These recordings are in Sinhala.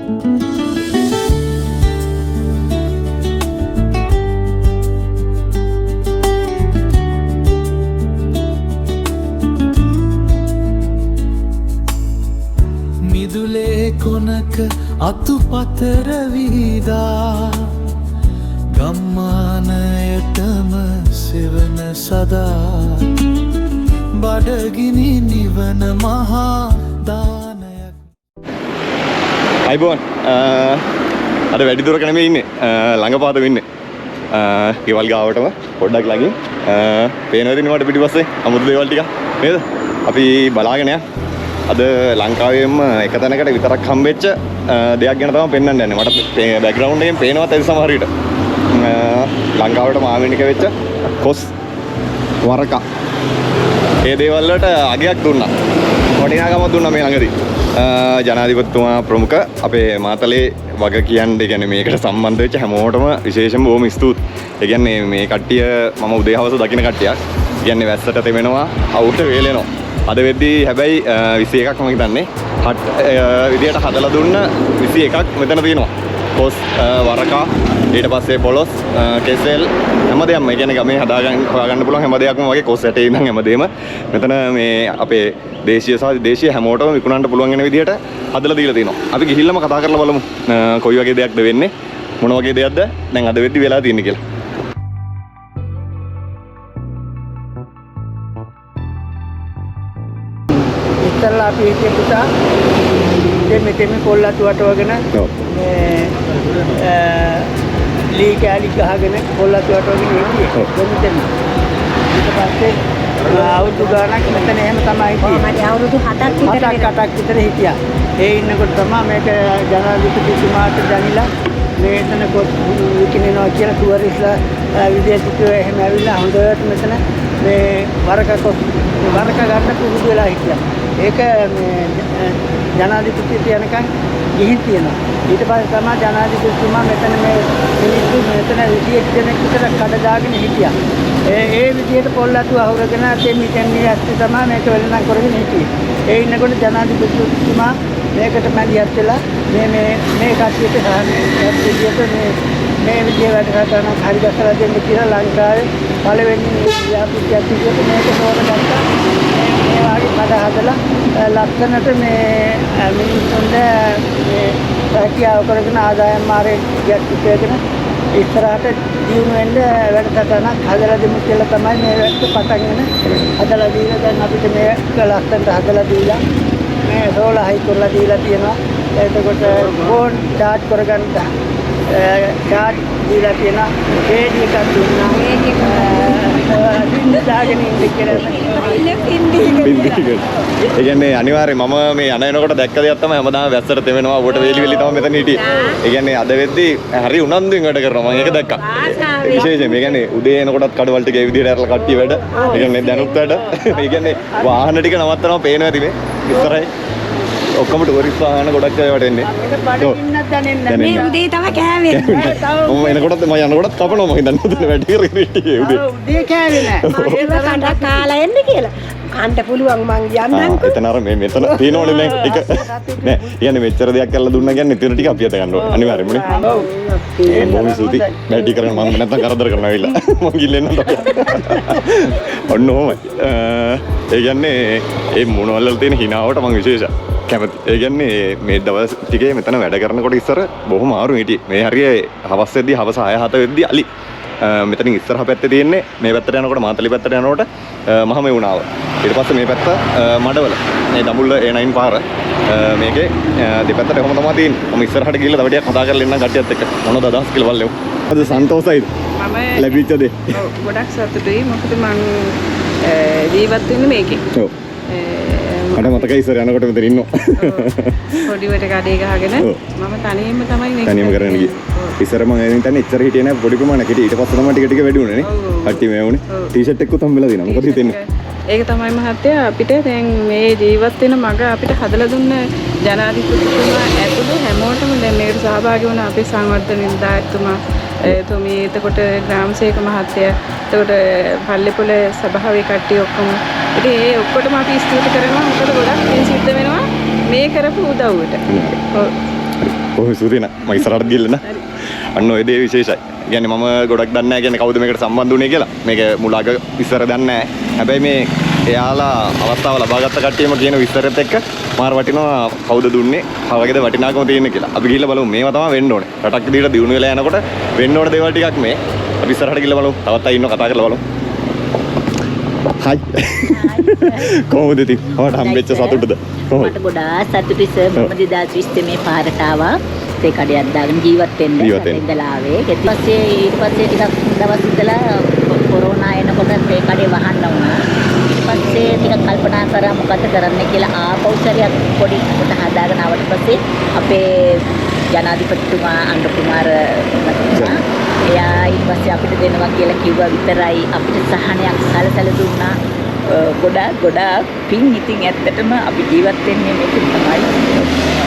මිදුලේ කොනක අතුපතර විහිදා ගම්මානයටම සෙවන සදා බඩගිනි නිවන මහා දානයක්. අයිබෝන් අද වැඩි දුරක නෙමෙයි ඉන්නේ ළඟපාත වෙන්නේ ගෙවල් ගාවටම පොඩ්ඩක් ළඟින් පේනවද ඉන්නේ මට පිටිපස්සේ අමුතු දේවල් ටික නේද අපි බලාගෙන යන්න. අද ලංකාවේම එක තැනකට විතරක් හම්බෙච්ච දෙයක් ගැන තමයි පෙන්වන්න යන්නේ. මට බෑග්ග්‍රවුන්ඩ් එකෙන් පේනවත් ඇති සමහර විට. ලංකාවට මාවෙනික වෙච්ච කොස් වරකා. ඒ දේවල් වලට අගයක් දුන්නා. වටිනාකමක් දුන්නා මේ ළඟදී. ජනාධිපතිතුමා ප්‍රමුඛ අපේ මාතලේ වග කියන්නේ කියන්නේ මේකට සම්බන්ධ වෙච්ච හැමෝටම විශේෂයෙන්ම බොහොම ස්තුතියි. ඒ කියන්නේ මේ කට්ටිය මම උදේ හවස දකින්න කට්ටියක්. කියන්නේ වැස්සට තෙමෙනවා, අවුට වේලෙනවා. අද වෙද්දී හැබැයි 21ක් මම හිතන්නේ විදියට හදලා දුන්න 21ක් මෙතන තියෙනවා. කොස් වරකා ඊට පස්සේ පොලොස් කෙසෙල් හැමදේම ඒ කියන්නේ ගමේ හොයාගන්න පුළුවන් හැම දෙයක්ම වගේ කොස් ඇටේ ඉඳන් හැමදේම මෙතන මේ අපේ දේශීය සහ විදේශීය හැමෝටම විකුණන්න පුළුවන් වෙන විදියට හදලා දීලා තියෙනවා. අපි ගිහිල්ලාම කතා කරලා බලමු කොයි වගේ දෙයක්ද වෙන්නේ මොන වගේ දෙයක්ද දැන් අද වෙද්දී වෙලා තියෙන්නේ කියලා. ඉස්සල්ලා අපි හිතේ පුතා මෙතෙම කොල්ලතු වටවගෙන ලී කැලි ගහගෙන කොල්ලතු වටවගෙන හිටියේ මෙතන. ඊට පස්සේ අවුරුදු ගානක් මෙතන එහෙම තමයි හිටියේ. මම අවුරුදු 7ක් විතර හිටියා. ඒ ඉන්නකොට තමයි මේක ජනාධිපතිතුමාට දැනිලා මේතන කොත් විකිනනවා කියලා ටුවරිස්ලා විදේශිකයෝ එහෙම ඇවිල්ලා හොඳට මෙතන මේ වරක ගන්න පුරුදු වෙලා හිටියා. ඒක මේ ජනාධිපතිට යනකම් ගිහින් තියෙනවා. ඊට පස්සේ තමයි ජනාධිපතිතුමා මෙතන මේ මිනිස්සු මෙතන 20 දෙනෙක් විතර කඩ දාගෙන හිටියා. ඒ විදිහට පොල්ලතු අහුරගෙන තෙමිකන්නේ ඇස්ති තමයි මේක වෙලඳන් කරගෙන හිටියේ. ඒ ඉන්නකොට ජනාධිපතිතුමා මේකට මැදිහත් වෙලා මේ කට්ටියට මේ විදිහේ වැඩ කරන හරි ගස්සලා දෙන්න කියලා ලංකාවේ පළවෙනි ව්‍යාපෘතියක් විදිහට මේක තෝරගත්තා. මේ වගේ මඩ හදලා ලක්ෂණට මේ මිනිස්සුන්ට මේ රැකියාව කරගෙන ආදායම් මාර්ගයක් ඉපදගෙන ඉස්සරහට දියුණු වෙන්න වැඩසටහනක් හදලා දෙමු කියලා තමයි මේ වැඩ පටන් හදලා දීලා දැන් අපිට මේක ලක්ෂණට හදලා දීලා මේ රෝලහයි කරලා දීලා තියෙනවා. එතකොට ෆෝන් charge කරගන්න charge දීලා තියෙනවා. ඒඩි එකක් දුන්නා. දාගෙන ඉන්න කියලා. ඒ කියන්නේ අනිවාර්යයෙන් මම මේ යන එනකොට දැක්ක දෙයක් තමයි හැමදාම වැස්සට තෙමෙනවා. ඔබට වේලි තමයි මෙතන හිටියේ. ඒ කියන්නේ අද වෙද්දී හරි උනන්දුවෙන් වැඩ කරනවා. මම ඒක දැක්කා. විශේෂයෙන් මේ කියන්නේ උදේ එනකොටත් කඩවල ටික ඒ විදිහට අරලා කට්ටිය වැඩ. ඒ කියන්නේ දැනුත් වැඩ. ඒ කියන්නේ වාහන ටික නවත්තනවා පේනවා ඇති මේ. ඉස්සරහයි ඔක්කොම ටුරිස්ට් වාහන ගොඩක් අය වටෙන්නේ. මේ උදේ තමයි කෑවේ. මම එනකොටත් මම යනකොටත් කපනවා මම හිතන්නේ උදේ වැඩි කරගෙන හිටියේ උදේ. උදේ කෑවේ නෑ. ඒක කණ්ඩක් කාලා එන්න කියලා. කන්න පුළුවන් මං යන්නම්කෝ. එතන අර මේ මෙතන තියෙනවනේ දැන් ටික. නෑ කියන්නේ මෙච්චර දෙයක් කරලා දුන්නා කියන්නේ ඉතින් ටික අපි අත ගන්න ඕනේ. අනිවාර්යෙන්ම නේ. ඔව්. ඒ බොහොම සුති. වැඩි කරගෙන මම නැත්තම් කරදර කරනවා ඇවිල්ලා. මං ගිල්ලෙන්න ඔන්න ඕමයි. ඒ කියන්නේ ඒ මොනවල තියෙන හිනාවට මං විශේෂයි. කැමති. ඒ කියන්නේ මේ දවස් ටිකේ මෙතන වැඩ කරනකොට ඉස්සර බොහොම ආරු හිටියේ. මේ හරිය හවස් වෙද්දී හවස 6-7 වෙද්දී අලි. මෙතනින් ඉස්සරහ පැත්තේ තියෙන්නේ මේ පැත්තට යනකොට මාතලේ පැත්තට යනකොට මහම වුණාව. ඊට පස්සේ මේ පැත්ත මඩවල. මේ දඹුල්ල A9 පාර. මේකේ දෙපැත්තට කොහොම තමයි තියෙන්නේ. මම ඉස්සරහට ගිහලා තව ටිකක් කතා කරලා එන්නම් කට්ටියත් එක්ක. මොනවද අදහස් කියලා බලමු. අද සන්තෝෂයිද? මම ලැබිච්ච දේ. ඔව් ගොඩක් සතුටුයි. මොකද මං ජීවත් වෙන්නේ මේකේ. ඔව්. මට මතකයි ඉස්සර යනකොට මෙතන ඉන්නවා. පොඩිවට කඩේ ගහගෙන මම තනියම තමයි මේක තනියම කරගෙන ගියේ. ඉස්සර මම එනින් තන්නේ ඉස්සර හිටියේ නෑ පොඩි ප්‍රමාණයක් හිටියේ. ඊට පස්සේ තමයි ටික ටික වැඩි වුණේ නේ. කට්ටිය මේ වුණේ. ටී-ෂර්ට් එකකුත් හම්බෙලා දිනවා. මොකද හිතෙන්නේ? ඒක තමයි මහත්තයා අපිට දැන් මේ ජීවත් වෙන මග අපිට හදලා දුන්න ජනාධිපතිතුමා ඇතුළු හැමෝටම දැන් මේකට සහභාගී වුණ අපේ සංවර්ධන නිලධාරිතුමා එතුමී එතකොට ග්‍රාමසේවක මහත්තයා එතකොට පල්ලේපොළ සභාවේ කට්ටිය ඔක්කොම ඉතින් ඒ ඔක්කොටම අපි ස්තුති කරනවා මොකද ගොඩක් මේ සිද්ධ වෙනවා මේ කරපු උදව්වට. ඔව් කොහොම සුදින මම ඉස්සරහට ගිහලා අන්න ඔය දේ විශේෂයි. කියන්නේ මම ගොඩක් දන්නේ නැහැ කියන්නේ කවුද මේකට සම්බන්ධ වුනේ කියලා. මේක මුලක විස්තර දන්නේ නැහැ. හැබැයි මේ එයාලා අවස්ථාව ලබාගත්ත කට්ටියම කියන විස්තරෙත් එක්ක මාර වටිනවා කවුද දුන්නේ, කවගේද වටිනාකම තියෙන්නේ කියලා. අපි ගිහලා බලමු මේවා තමයි වෙන්න ඕනේ. රටක් දිහට දියුණු වෙලා යනකොට වෙන්න ඕන දේවල් ටිකක් මේ. අපි ඉස්සරහට ගිහලා බලමු. තවත් අය ඉන්නව කතා කරලා බලමු. හයි. කොහොමද ඉතින්? ඔයාට හම්බෙච්ච සතුටද? කොහොමද? මට ගොඩාක් සතුටුයි සර්. මම 2020 මේ පාරට ආවා. ඒ කඩයක් දාගෙන ජීවත් වෙන්න ඉඳලා ආවේ. ඊට පස්සේ ටිකක් දවස් ඉඳලා කොරෝනා එනකොට මේ කඩේ වහන්න වුණා. ඊට පස්සේ ටිකක් කල්පනා කරා මොකද කරන්න කියලා ආපහු සැරයක් පොඩි කොට හදාගෙන ආවට පස්සේ අපේ ජනාධිපතිතුමා අනුර කුමාර මහත්මයා එයා ඊට පස්සේ අපිට දෙනවා කියලා කිව්වා විතරයි අපිට සහනයක් සැලසලා දුන්නා. ගොඩාක් පින් ඉතින් ඇත්තටම අපි ජීවත් වෙන්නේ මේකෙන් තමයි.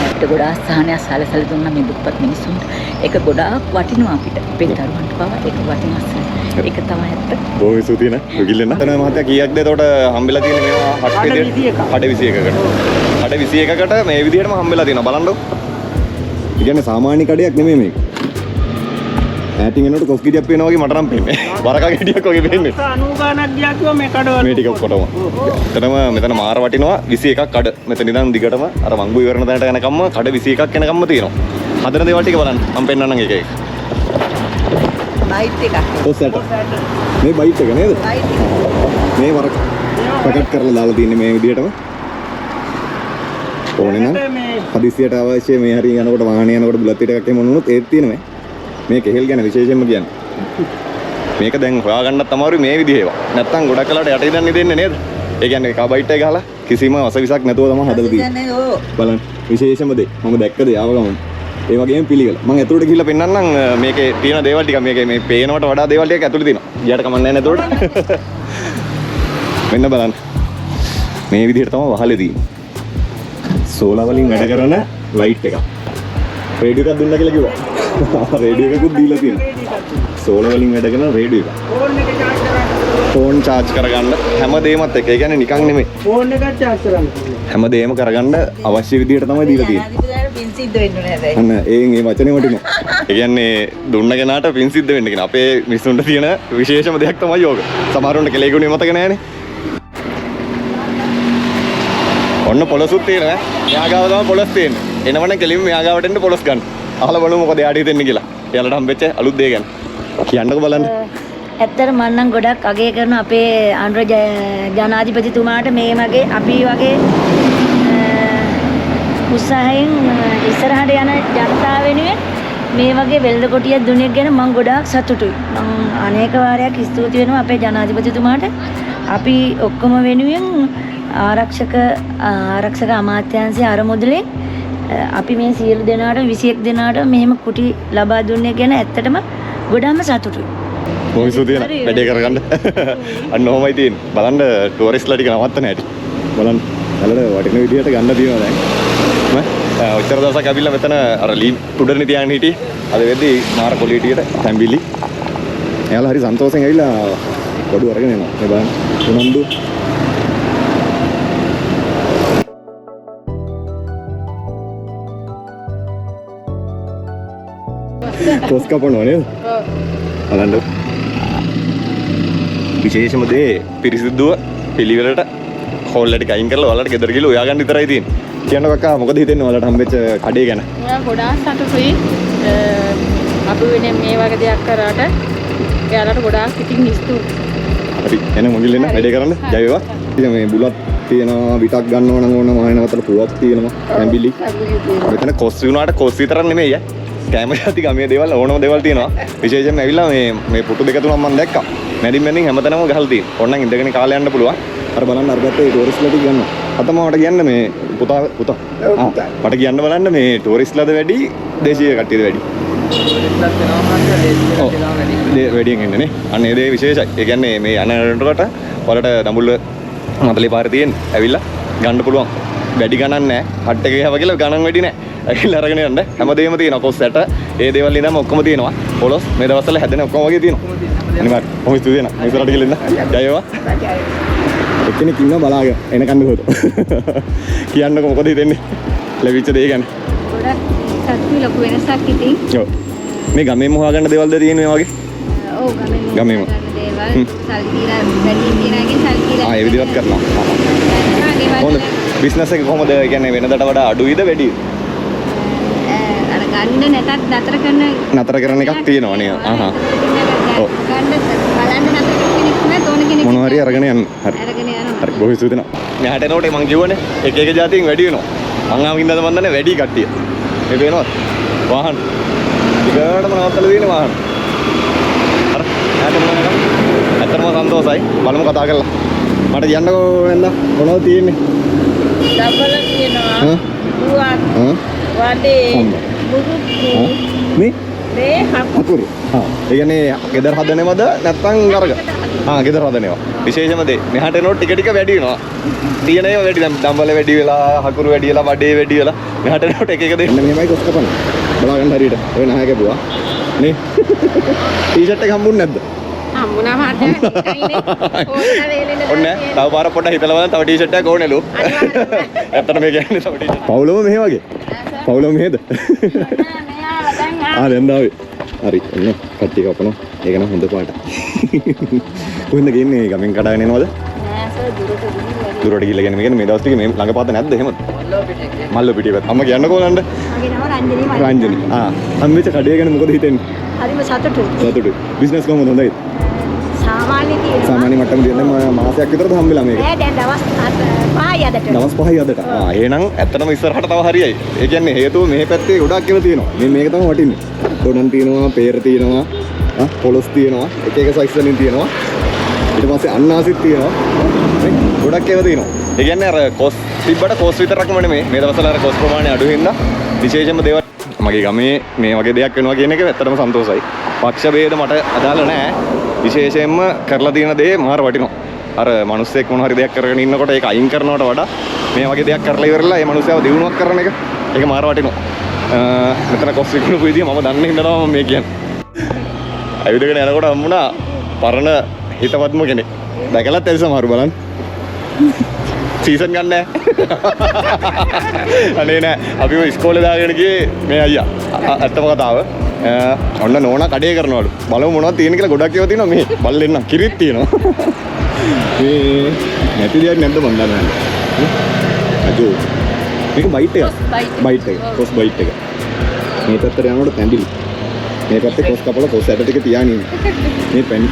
අපිට ගොඩාක් සහනයක් සැලසලා දුන්නා මේ දුප්පත් මිනිස්සුන්ට. ඒක ගොඩාක් වටිනවා අපිට. අපේ දරුවන්ට පවා ඒක වටිනවා. ඒක තමයි ඇත්ත. බොහොම ස්තුතියි නේ. ගිල්ලෙන්න. එතන මහත්තයා කීයක්ද එතකොට හම්බෙලා තියෙන්නේ මේවා හඩ 21කට. හඩ 21කට මේ විදිහටම හම්බෙලා තියෙනවා බලන්නකො. ඒ කියන්නේ සාමාන්‍ය කඩයක් නෙමෙයි මේක. ඈටින් එනකොට කොස් ගෙඩියක් පේනවා වගේ මට නම් පේන්නේ. වරකා ගෙඩියක් වගේ පේන්නේ. 90 ගණක් ගියා කිව්වා මේ කඩවල. මේ ටික ඔක්කොටම. එතනම මෙතන මාර වටිනවා 21ක් කඩ. මෙතන ඉඳන් දිගටම අර මංගු ඉවරන තැනට යනකම්ම කඩ 21ක් යනකම්ම තියෙනවා. හදන දේවල් ටික බලන්න. මම පෙන්නන්නම් එක එක. බයිට් එකක්. කොස්සට. මේ බයිට් එක නේද? මේ වරක පැකට් කරලා දාලා තින්නේ මේ විදිහටම. ඕනේ නම් හදිසියට අවශ්‍ය මේ හරිය යනකොට වාහනේ යනකොට බුලත් එකක් එහෙම වුණොත් ඒත් තියෙනවා. මේ කෙහෙල් ගැන විශේෂයෙන්ම කියන්නේ. මේක දැන් හොයාගන්නත් අමාරුයි මේ විදිහේ ඒවා. නැත්තම් ගොඩක් කලකට යට ඉදන් දෙන්නේ නේද? ඒ කියන්නේ කාබයිට් එක ගහලා කිසිම වසවිසක් නැතුව තමයි හදලා තියෙන්නේ. බලන්න විශේෂම දේ. මම දැක්කද යාව ගමන්. ඒ වගේම පිළිවෙල. මම ඇතුළට ගිහිල්ලා පෙන්නන්නම් මේකේ තියෙන දේවල් ටික මේකේ මේ පේනවට වඩා දේවල් ටික ඇතුළේ තියෙනවා. ගියට කමන්නේ නැහැ නේද? මෙන්න බලන්න. මේ විදිහට තමයි වහලේ තියෙන්නේ. සෝලා වලින් වැඩ කරන ලයිට් එකක්. රේඩියෝ එකක් දුන්නා කියලා කිව්වා. රේඩියෝ එකකුත් දීලා තියෙනවා. සෝලා වලින් වැඩ කරන රේඩියෝ එක. ෆෝන් charge කරගන්න හැමදේමත් එක. ඒ කියන්නේ නිකන් නෙමෙයි. ෆෝන් එකක් charge කරන්න. හැමදේම කරගන්න අවශ්‍ය විදිහට තමයි දීලා තියෙන්නේ. පින් සිද්ධ වෙන්නේ නැහැ. අන්න ඒ වචනේ වටිනවා. ඒ කියන්නේ දුන්න කෙනාට පින් සිද්ධ වෙන්න කියන අපේ මිනිස්සුන්ට තියෙන විශේෂම දෙයක් තමයි යෝග. සමහරවන්ට කෙලෙකුනේ මතක නැහැනේ. ඔන්න පොලොසුත් තියෙනවා. මෙයා ගාව තමයි පොලොස් තියෙන්නේ. එනවනම් කෙලින්ම මෙයා ගාවට එන්න පොලොස් ගන්න. අහලා බලමු මොකද එයාට හිතෙන්නේ කියලා. එයාලට හම්බෙච්ච අලුත් දේ ගැන. කියන්නකෝ බලන්න. ඇත්තට මම නම් ගොඩක් අගය කරන අපේ අනුර ජනාධිපතිතුමාට මේ වගේ අපි වගේ උත්සාහයෙන් ඉස්සරහට යන ජනතාව වෙනුවෙන් මේ වගේ වෙළඳ කොටියක් දුන්නේ ගැන මම ගොඩාක් සතුටුයි. මම අනේක වාරයක් ස්තුති වෙනවා අපේ ජනාධිපතිතුමාට. අපි ඔක්කොම වෙනුවෙන් ආරක්ෂක අමාත්‍යාංශයේ අරමුදලෙන් අපි මේ සියලු දෙනාට 21 දෙනාට මෙහෙම කුටි ලබා දුන්නේ ගැන ඇත්තටම ගොඩක්ම සතුටුයි. බොහොම ස්තුතියි නේ වැඩේ කරගන්න. අන්න ඔහොමයි තියෙන්නේ. බලන්න ටුවරිස්ට්ලා ටික නවත්තන හැටි. බලන්න. බලන්න වටින විදියට ගන්න තියෙනවා දැන්. ඔච්චර දවසක් ඇවිල්ලා මෙතන අර ලී උඩරනේ තියාගෙන හිටියේ. අද වෙද්දි මාර කොලිටියට තැම්බිලි. එයාලා හරි සන්තෝෂෙන් ඇවිල්ලා බඩු අරගෙන එනවා. මේ බලන්න. උනන්දු. කොස් කපනවා නේද? බලන්න. විශේෂම දේ පිරිසිදුව පිළිවෙලට හෝල් එක අයින් කරලා ඔයාලට ගෙදර ගිහලා ඔයා ගන්න විතරයි තියෙන්නේ. කියන්න කක්කා මොකද හිතෙන්නේ ඔයාලට හම්බෙච්ච කඩේ ගැන? මම ගොඩාක් සතුටුයි. අපි වෙන මේ වගේ දෙයක් කරාට එයාලට ගොඩාක් ඉතින් ස්තුතියි. හරි එන මොගිල්ලෙන්න වැඩේ කරන්න. ජය වේවා. ඉතින් මේ බුලත් තියෙනවා විටක් ගන්නව නම් ඕන මහේන වතර පුවක් තියෙනවා. ඇම්බිලි. මෙතන කොස් වුණාට කොස් විතරක් නෙමෙයි ඈ. කැම ජාති ගමේ දේවල් ඕනම දේවල් තියෙනවා. විශේෂයෙන්ම ඇවිල්ලා මේ පුටු දෙක තුනක් මම දැක්කා. මැදින් හැමතැනම ගහලා තියෙනවා. ඕනනම් ඉඳගෙන කාලේ යන්න පුළුවන්. අර බලන්න අර පැත්තේ ටූරිස්ට්ලා ටික ගන්නවා. අතමවට කියන්න මේ පුතා මට කියන්න බලන්න මේ ටූරිස්ට්ලාද වැඩි දේශීය කට්ටියද වැඩි? වැඩියෙන් එන්නේ නේ. අන්න ඒ දේ විශේෂයි. ඒ කියන්නේ මේ අනරටකට වලට දඹුල්ල මතලේ පාරේ තියෙන ඇවිල්ලා ගන්න පුළුවන්. වැඩි ගණන් නැහැ. හට් එකේ හැව කියලා ගණන් වැඩි නැහැ. ඇවිල්ලා අරගෙන යන්න හැමදේම තියෙනවා. කොස්සට ඒ දේවල් ඉඳන්ම ඔක්කොම තියෙනවා. පොලොස් මේ දවස්වල හැදෙන ඔක්කොම වගේ තියෙනවා. අනිවාර්යයෙන්. කොහොමද ස්තුතියි නේ. මේ ඉස්සරහට ගිහින් ඉන්න. ජය වේවා. එක්කෙනෙක් ඉන්නවා බලාගෙන එනකන් හොත. කියන්නකො මොකද හිතෙන්නේ? ලැබිච්ච දේ ගැන. ගොඩක් සතුටුයි ලොකු වෙනසක් ඉතින්. ඔව්. මේ ගමේම හොයාගන්න දේවල්ද තියෙන්නේ වගේ? ඔව් ගමේම දේවල් සල්කීලා වැඩි තියනගේ සල්කීලා. ඒ විදිහට කරනවා. කොහොමද බිස්නස් එක කොහොමද කියන්නේ වෙනදට වඩා අඩුයිද වැඩිද? අර ගන්න නැතත් නතර කරන එකක් තියෙනවා නේද? ඔව්. ගන්න බලන්න නතර කෙනෙක් නෑ තෝන කෙනෙක්. මොනවා හරි අරගෙන යන්න. හරි. අරගෙන යනවා. හරි බොහෝ ස්තුතියි නා. මෙහාට එනකොට මං කියවනේ එක જાතියෙන් වැඩි වෙනවා. මං ආවින්දද මන් දන්නේ වැඩි කට්ටිය. මේ පේනවද? වාහන. ඊගාටම නවත්තලා තියෙන වාහන. හරි. මෙහාට එනවා. ඇත්තටම සන්තෝසයි. බලමු කතා කරලා. මට කියන්නකෝ වෙන්ද මොනවද තියෙන්නේ? දබල තියෙනවා. දුවක්. වඩේ. බුරුක්කු. මේ හකුරු. ඒ කියන්නේ ගෙදර හදනවද නැත්නම් අරග? ගෙදර හදනවා. විශේෂම දේ. මෙහාට එනකොට ටික වැඩි වෙනවා. තියෙන ඒවා වැඩි දැන් දම්බල වැඩි වෙලා, හකුරු වැඩි වෙලා, වඩේ වැඩි වෙලා. මෙහාට එනකොට එක දේ. මෙහෙමයි කොස් කපන්න. බලා ගන්න හරියට. ඔය නැහැ කැපුවා. නේ. ටී-ෂර්ට් එක හම්බුනේ නැද්ද? හම්බුණා මාත් ඔන්න තව පාර පොඩ්ඩක් හිතලා බලන්න තව ටී-ෂර්ට් එකක් ඕනෙලු. ඇත්තට මේ කියන්නේ තව ටී-ෂර්ට්. පවුලම මෙහෙ වගේ. පවුලම මෙහෙද? දැන් දාවේ. හරි ඔන්න කට්ටිය කපනවා. ඒක නම් හොඳ පාට. කොහෙන්ද ගින්නේ ගමෙන් කඩාගෙන එනවද? නෑ සර් දුරට ගිහලා කියන්නේ මේ දවස් ටිකේ මේ ළඟ පාත නැද්ද එහෙමද? මල්ලෝ පිටිය පැත්ත. අම්මා කියන්නකෝ නන්ද? මගේ නම රංජනි. හම්බෙච්ච කඩේ ගැන මොකද හිතෙන්නේ? හරිම සතුටුයි. සතුටුයි. බිස්නස් කොහොමද හොඳයි? සාමාන්‍ය තියෙනවා. සාමාන්‍ය මට්ටම තියෙන මාසයක් විතරද හම්බෙලා මේක? නෑ දැන් දවස් 5යි අදට. දවස් 5යි අදට. එහෙනම් ඇත්තටම ඉස්සරහට තව හරියයි. ඒ කියන්නේ හේතුව මේ පැත්තේ ගොඩක් ඒවා තියෙනවා. මේක තමයි වටින්නේ. ඩොනන් තියෙනවා, පේර තියෙනවා, පොලොස් තියෙනවා, එක එක සයිස් වලින් තියෙනවා. ඊට පස්සේ අන්නාසිත් තියෙනවා. ගොඩක් ඒවා තියෙනවා. ඒ කියන්නේ අර කොස් තිබ්බට කොස් විතරක්ම නෙමෙයි. මේ දවස්වල අර කොස් ප්‍රමාණය අඩු වෙනද විශේෂම දේවල් මගේ ගමේ මේ වගේ දෙයක් වෙනවා කියන එක ඇත්තටම සන්තෝසයි. පක්ෂ ભેද මට අදාළ නැහැ. විශේෂයෙන්ම කරලා තියෙන දේ මාර වටිනවා. අර මිනිස්සෙක් මොන හරි දෙයක් කරගෙන ඉන්නකොට ඒක අයින් කරනවට වඩා මේ වගේ දෙයක් කරලා ඉවරලා ඒ මිනිස්සයව දිනුවක් කරන එක ඒක මාර වටිනවා. මෙතන කොස් විකුණපු විදිය මම දන්නේ හින්දා මම මේ කියන්නේ. ඇවිදගෙන යනකොට හම්බුණා පරණ හිතවත්ම කෙනෙක්. දැකලත් ඇයි සමහරු බලන්න. සීසන් ගන්න නැහැ. අනේ නෑ අපි ඔය ඉස්කෝලේ දාගෙන ගියේ මේ අයියා. ඇත්තම කතාව. ඔන්න නෝනා කඩේ කරනවලු. බලමු මොනවද තියෙන කියලා ගොඩක් ඒවා තියෙනවා මේ. බල්ලෙන්න කිරිත් තියෙනවා. මේ නැති දෙයක් නැද්ද මන් දන්නේ නැහැ. අජෝ. මේක බයිට් එකක්. බයිට් එක. කොස් බයිට් එක. මේ පැත්තට යනකොට තැඹිලි. මේ පැත්තේ කොස් කපලා කොස් ඇට ටික තියාගෙන ඉන්නේ. මේ පැණි.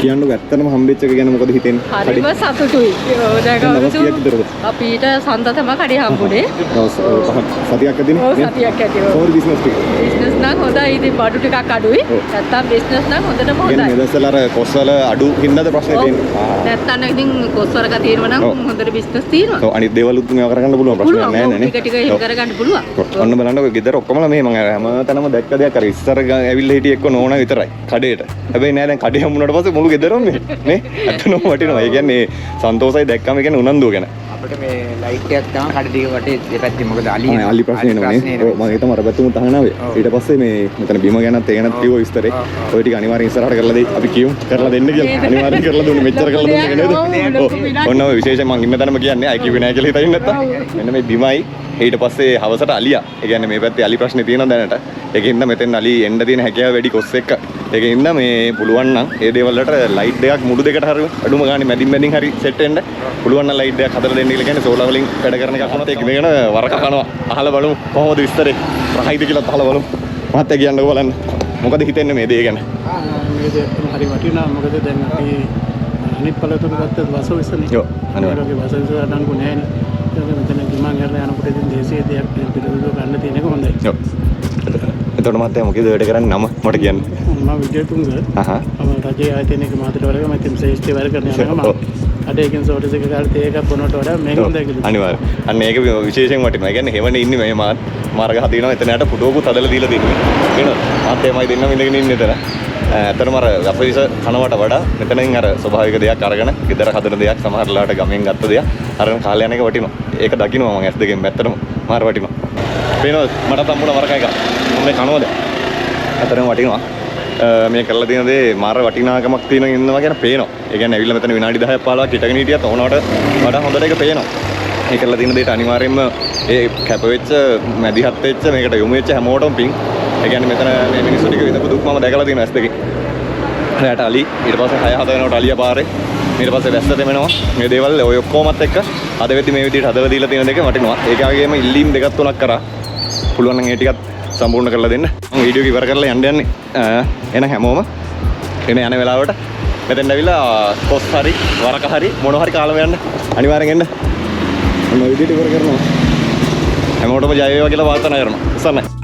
කියන්නකො ඇත්තටම හම්බෙච්ච එක ගැන මොකද හිතෙන්නේ? හරිම සතුටුයි. අපිට සන්තතම කඩේ හම්බුනේ. සතියක් ඇදිනේ. ඔව් සතියක් ඇදිනේ. කොහොමද බිස්නස් ටික? බිස්නස් නම් හොඳයි. ඉතින් බඩු ටිකක් අඩුයි. නැත්තම් බිස්නස් නම් හොඳටම හොඳයි. මේ දවස්වල අර කොස් වල අඩු හින්දාද ප්‍රශ්නේ තියෙන්නේ? නැත්තම් ඉතින් කොස් වර්ග තියෙනවා නම් හොඳට බිස්නස් තියෙනවා. ඔව් අනිත් දේවල්ුත් මේවා කරගන්න පුළුවන් ප්‍රශ්නයක් නෑ නේ. ටික ටික එහෙම කරගන්න පුළුවන්. ඔන්න බලන්නකො ගෙදර ඔක්කොමලා මේ මම හැමතැනම දැක්ක දෙයක් අර ඉස්සර ඇවිල්ලා හිටියේ එක්ක නෝනා විතරයි කඩේට. හැබැයි නෑ දැන් කඩේ හම්බුනට පස්සේ මුළු ගෙදරම මේ නේ ඇත්තටම වටිනවා. ඒ කියන්නේ සන්තෝසයි දැක්කම ඒ කියන්නේ උනන්දුව ගැන. අපිට මේ ලයිට් එකක් තමයි කඩ දිග වටේ දෙපැත්තේ මොකද අලි ප්‍රශ්නේ නෝනේ. ඔව් මම හිතමු අර පැත්තම තහනාවේ. ඊට පස්සේ මේ මෙතන බිම ගැනත් ඒ ගැනත් කිව්ව විස්තරේ. ඔය ටික අනිවාර්යෙන් ඉස්සරහට කරලා දෙයි. අපි කියමු කරලා දෙන්න කියලා. අනිවාර්යෙන් කරලා දුන්නේ මෙච්චර කරලා දුන්නේ නේද? ඔව්. ඔන්න ඔය විශේෂයෙන් මම ඉන්න තැනම කියන්නේ අය කිව්වේ නෑ කියලා හිතින් නැත්තම්. මෙන්න මේ බිමයි ඊට පස්සේ හවසට අලියා. ඒ කියන්නේ මේ පැත්තේ අලි ප්‍රශ්නේ තියෙනවා දැනට. ඒකින්ද මෙතෙන් අලි එන්න තියෙන හැකියාව වැඩි කොස් එක්ක. ඒකින්ද මේ පුළුවන් නම් ඒ දේවල් වලට ලයිට් දෙකක් මුඩු දෙකට හරි අඩුම ගානේ මැදින් හරි සෙට් වෙන්න පුළුවන් නම් ලයිට් දෙකක් හදලා දෙන්න කියලා කියන්නේ සෝලාර් වලින් වැඩ කරන එකක් වුණත් ඒක ඉගෙන වරක කනවා. අහලා බලමු කොහොමද විස්තරේ. රහයිද කියලා අහලා බලමු. මහත්තයා කියන්නකෝ බලන්න. මොකද හිතෙන්නේ මේ දේ ගැන? මේ දේ හරි වටිනවා. මොකද දැන් අපි අනිත් පළතුරු ගත්තත් වසවිසනේ. ඔව්. අනිවාර්යයෙන්. වසවිස ගන්නකෝ නෑනේ. ඒක මෙතන ගිමන් යරලා යනකොට ඉතින් දේශීය දෙයක් පිළිතුරු ගන්න තියෙන එක හොඳයි. ඔව්. එතකොට මහත්තයා මොකද වැඩ කරන්නේ නම මට කියන්න. මම විජේතුංග. මම රජයේ ආයතනයක මාතෘකාවක මම තින් ශ්‍රේෂ්ඨ වැඩ කරන යනවා. අඩේකින් සෝටස් එක ගාලා තේ එකක් බොනට වඩා මේක හොඳයි කියලා. අනිවාර්යයෙන්. අන්න ඒක විශේෂයෙන් වටිනවා. ඒ කියන්නේ හෙවනේ ඉන්නේ මේ මාර්ග හදිනවා එතන යට පුටුවකුත් හදලා දීලා තියෙනවා. නේද? මාත්‍යමයි දෙන්නම ඉඳගෙන ඉන්නේ එතන. ඇත්තටම අර අපිස කනවට වඩා මෙතනින් අර ස්වභාවික දෙයක් අරගෙන ගෙදර හදන දෙයක් සමහරලාට ගමෙන් ගත්ත දෙයක් අරගෙන කාලය යන එක වටිනවා. ඒක දකින්නවා මම ඇස් දෙකෙන් ඇත්තටම මාර වටිනවා. පේනවද? මට හම්බුණා වරක එකක්. මම මේ කනවද? ඇත්තටම වටිනවා. මේ කරලා තියෙන දේ මාර වටිනාකමක් තියෙන ඉන්නවා කියන පේනවා. ඒ කියන්නේ ඇවිල්ලා මෙතන විනාඩි 10ක් 15ක් හිටගෙන හිටියත් ඕනවට වඩා හොඳට ඒක පේනවා. මේ කරලා තියෙන දෙයට අනිවාර්යයෙන්ම ඒ කැපවෙච්ච මැදිහත් වෙච්ච මේකට යොමු වෙච්ච හැමෝටම පිං. ඒ කියන්නේ මෙතන මේ මිනිස්සු ටික විඳපු දුක් මම දැකලා තියෙනවා S2කින්. රැට අලි ඊට පස්සේ 6-7 වෙනකොට අලිය පාරේ ඊට පස්සේ වැස්ස දෙමෙනවා. මේ දේවල් ඔය ඔක්කොමත් එක්ක අද වෙද්දි මේ විදිහට හදලා දීලා තියෙන දෙක වටිනවා. ඒක වගේම ඉල්ලීම් දෙකක් තුනක් කරා. පුළුවන් නම් ඒ ටිකත් සම්පූර්ණ කරලා දෙන්න. මම වීඩියෝ එක ඉවර කරලා යන්න යන්නේ. එන හැමෝම එන යන වෙලාවට මෙතෙන් ඇවිල්ලා කොස් හරි වරක හරි මොන හරි කාලම යන්න අනිවාර්යෙන් එන්න. මම විදිහට ඉවර කරනවා. හැමෝටම ජය වේවා කියලා වාර්තා කරනවා. උසන්න.